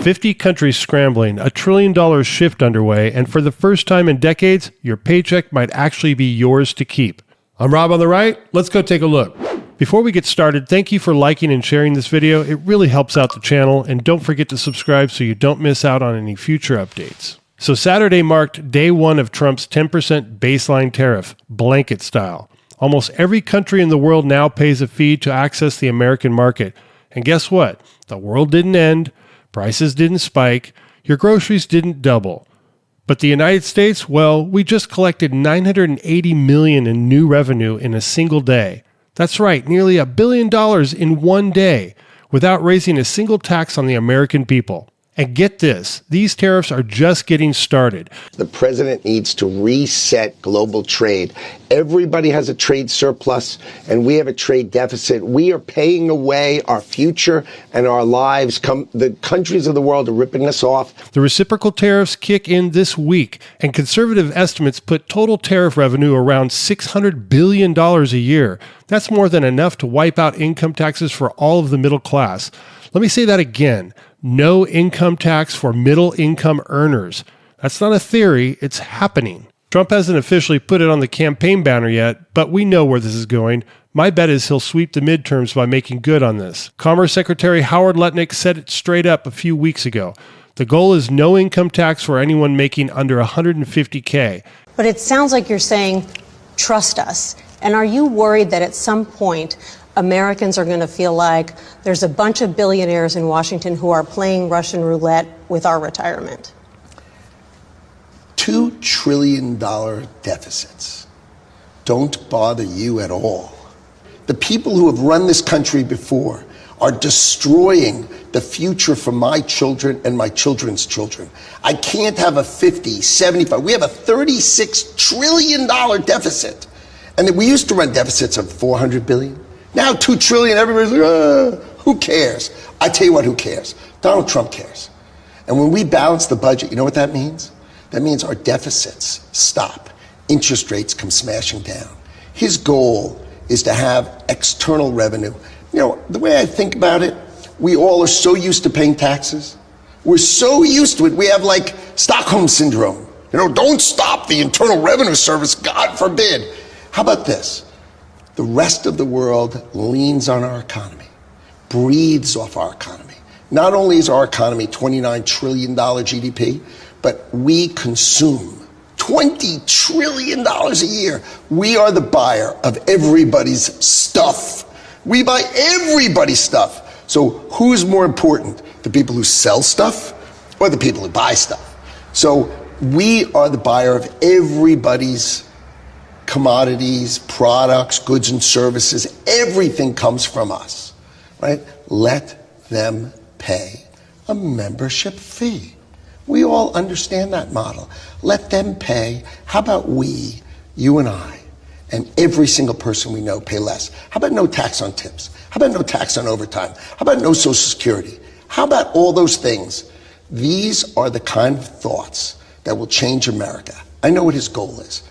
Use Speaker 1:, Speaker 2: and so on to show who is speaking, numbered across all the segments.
Speaker 1: 50 countries scrambling, $1 trillion shift underway, and for the first time in decades, your paycheck might actually be yours to keep. I'm Rob on the right. Let's go take a look. Before we get started, thank you for liking and sharing this video. It really helps out the channel, and don't forget to subscribe so you don't miss out on any future updates. So Saturday marked day one of Trump's 10% baseline tariff, blanket style. Almost every country in the world now pays a fee to access the American market. And guess what? The world didn't end. Prices didn't spike, your groceries didn't double. But the United States, well, we just collected $980 million in new revenue in a single day. That's right, nearly $1 billion in one day, without raising a single tax on the American people. And get this, these tariffs are just getting started.
Speaker 2: The president needs to reset global trade. Everybody has a trade surplus, and we have a trade deficit. We are paying away our future and our lives. The countries of the world are ripping us off.
Speaker 1: The reciprocal tariffs kick in this week, and conservative estimates put total tariff revenue around $600 billion a year. That's more than enough to wipe out income taxes for all of the middle class. Let me say that again. No income tax for middle-income earners. That's not a theory, it's happening. Trump hasn't officially put it on the campaign banner yet, but we know where this is going. My bet is he'll sweep the midterms by making good on this. Commerce Secretary Howard Lutnick said it straight up a few weeks ago. The goal is no income tax for anyone making under $150K.
Speaker 3: But it sounds like you're saying, trust us. And are you worried that at some point Americans are going to feel like there's a bunch of billionaires in Washington who are playing Russian roulette with our retirement?
Speaker 2: $2 trillion deficits don't bother you at all. The people who have run this country before are destroying the future for my children and my children's children. I can't have a 50, 75. We have a $36 trillion deficit. And we used to run deficits of 400 billion. Now $2 trillion, everybody's like, who cares? I tell you what, who cares? Donald Trump cares. And when we balance the budget, you know what that means? That means our deficits stop. Interest rates come smashing down. His goal is to have external revenue. You know, the way I think about it, we all are so used to paying taxes. We're so used to it. We have like Stockholm syndrome. You know, don't stop the Internal Revenue Service, God forbid. How about this? The rest of the world leans on our economy, breathes off our economy. Not only is our economy $29 trillion GDP, but we consume $20 trillion a year. We are the buyer of everybody's stuff. We buy everybody's stuff. So who's more important, the people who sell stuff or the people who buy stuff? So we are the buyer of everybody's commodities, products, goods and services. Everything comes from us, right? Let them pay a membership fee. We all understand that model. Let them pay. How about we, you and I, and every single person we know pay less? How about no tax on tips? How about no tax on overtime? How about no Social Security? How about all those things? These are the kind of thoughts that will change America. I know what his goal is.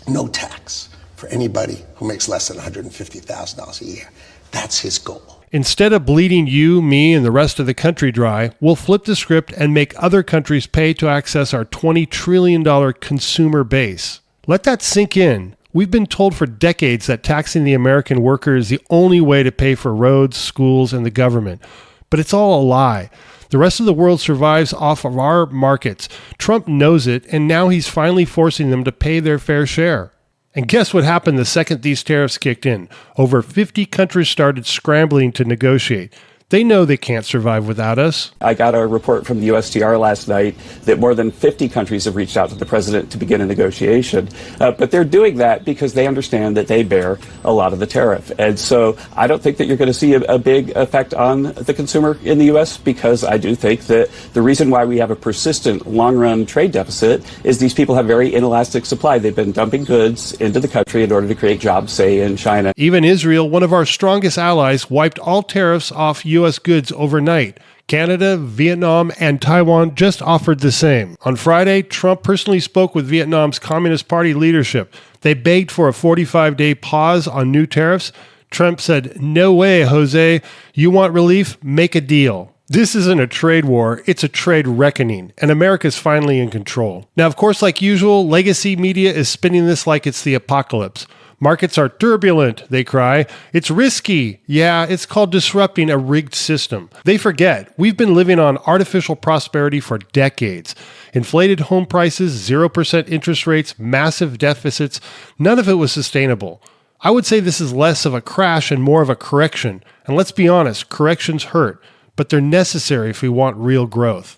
Speaker 2: No tax for anybody who makes less than $150,000 a year. That's his goal.
Speaker 1: Instead of bleeding you, me, and the rest of the country dry, we'll flip the script and make other countries pay to access our $20 trillion consumer base. Let that sink in. We've been told for decades that taxing the American worker is the only way to pay for roads, schools, and the government. But it's all a lie. The rest of the world survives off of our markets. Trump knows it, and now he's finally forcing them to pay their fair share. And guess what happened the second these tariffs kicked in? Over 50 countries started scrambling to negotiate. They know they can't survive without us.
Speaker 4: I got a report from the USTR last night that more than 50 countries have reached out to the president to begin a negotiation. But they're doing that because they understand that they bear a lot of the tariff. And so I don't think that you're going to see a big effect on the consumer in the U.S. because I do think that the reason why we have a persistent long-run trade deficit is these people have very inelastic supply. They've been dumping goods into the country in order to create jobs, say, in China.
Speaker 1: Even Israel, one of our strongest allies, wiped all tariffs off U.S. goods overnight. Canada, Vietnam, and Taiwan just offered the same. On Friday, Trump personally spoke with Vietnam's Communist Party leadership. They begged for a 45-day pause on new tariffs. Trump said, "No way, Jose. You want relief? Make a deal." This isn't a trade war, it's a trade reckoning, and America's finally in control. Now, of course, like usual, legacy media is spinning this like it's the apocalypse. Markets are turbulent, they cry. It's risky. Yeah, it's called disrupting a rigged system. They forget, we've been living on artificial prosperity for decades. Inflated home prices, 0% interest rates, massive deficits, none of it was sustainable. I would say this is less of a crash and more of a correction. And let's be honest, corrections hurt, but they're necessary if we want real growth.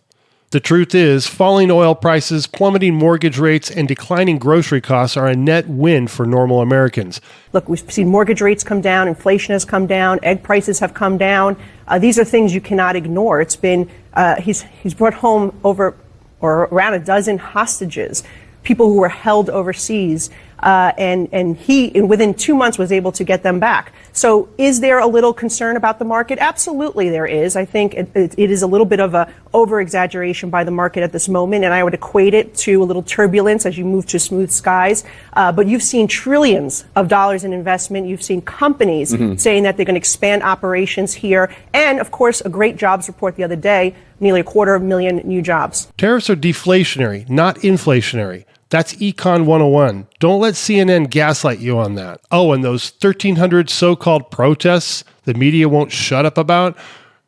Speaker 1: The truth is, falling oil prices, plummeting mortgage rates, and declining grocery costs are a net win for normal Americans.
Speaker 5: Look, we've seen mortgage rates come down, inflation has come down, egg prices have come down. These are things you cannot ignore. It's been, he's brought home over or around a dozen hostages, people who were held overseas. And he, within 2 months, was able to get them back. So is there a little concern about the market? Absolutely there is. I think it is a little bit of a over-exaggeration by the market at this moment, and I would equate it to a little turbulence as you move to smooth skies. But you've seen trillions of dollars in investment. You've seen companies saying that they're going to expand operations here. And, of course, a great jobs report the other day, nearly 250,000 new jobs.
Speaker 1: Tariffs are deflationary, not inflationary. That's Econ 101. Don't let CNN gaslight you on that. Oh, and those 1,300 so-called protests the media won't shut up about?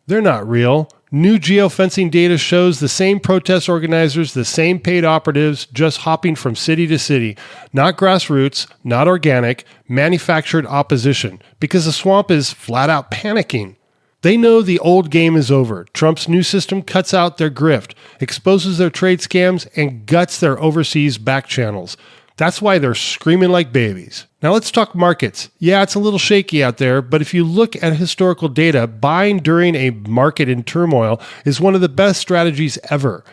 Speaker 1: They're not real. New geofencing data shows the same protest organizers, the same paid operatives, just hopping from city to city. Not grassroots, not organic, manufactured opposition. Because the swamp is flat out panicking. They know the old game is over. Trump's new system cuts out their grift, exposes their trade scams, and guts their overseas back channels. That's why they're screaming like babies. Now let's talk markets. Yeah, it's a little shaky out there, but if you look at historical data, buying during a market in turmoil is one of the best strategies ever.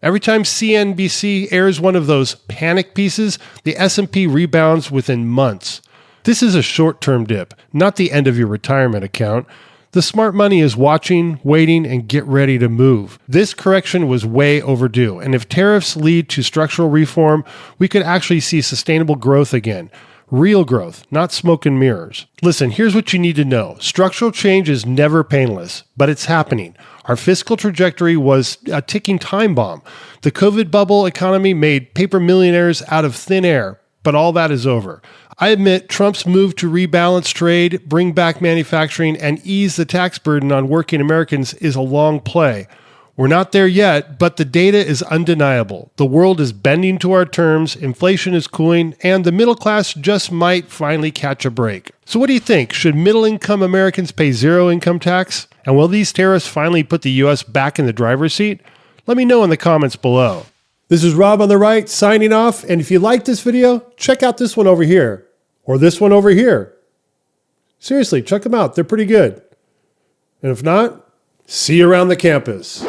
Speaker 1: Every time CNBC airs one of those panic pieces, the S&P rebounds within months. This is a short-term dip, not the end of your retirement account. The smart money is watching, waiting, and get ready to move. This correction was way overdue, and if tariffs lead to structural reform, we could actually see sustainable growth again. Real growth, not smoke and mirrors. Listen, here's what you need to know. Structural change is never painless, but it's happening. Our fiscal trajectory was a ticking time bomb. The COVID bubble economy made paper millionaires out of thin air, but all that is over. I admit Trump's move to rebalance trade, bring back manufacturing, and ease the tax burden on working Americans is a long play. We're not there yet, but the data is undeniable. The world is bending to our terms, inflation is cooling, and the middle class just might finally catch a break. So what do you think? Should middle-income Americans pay zero income tax? And will these tariffs finally put the U.S. back in the driver's seat? Let me know in the comments below. This is Rob on the Right signing off, and if you liked this video, check out this one over here. Or this one over here. Seriously, check them out. They're pretty good. And if not, see you around the campus.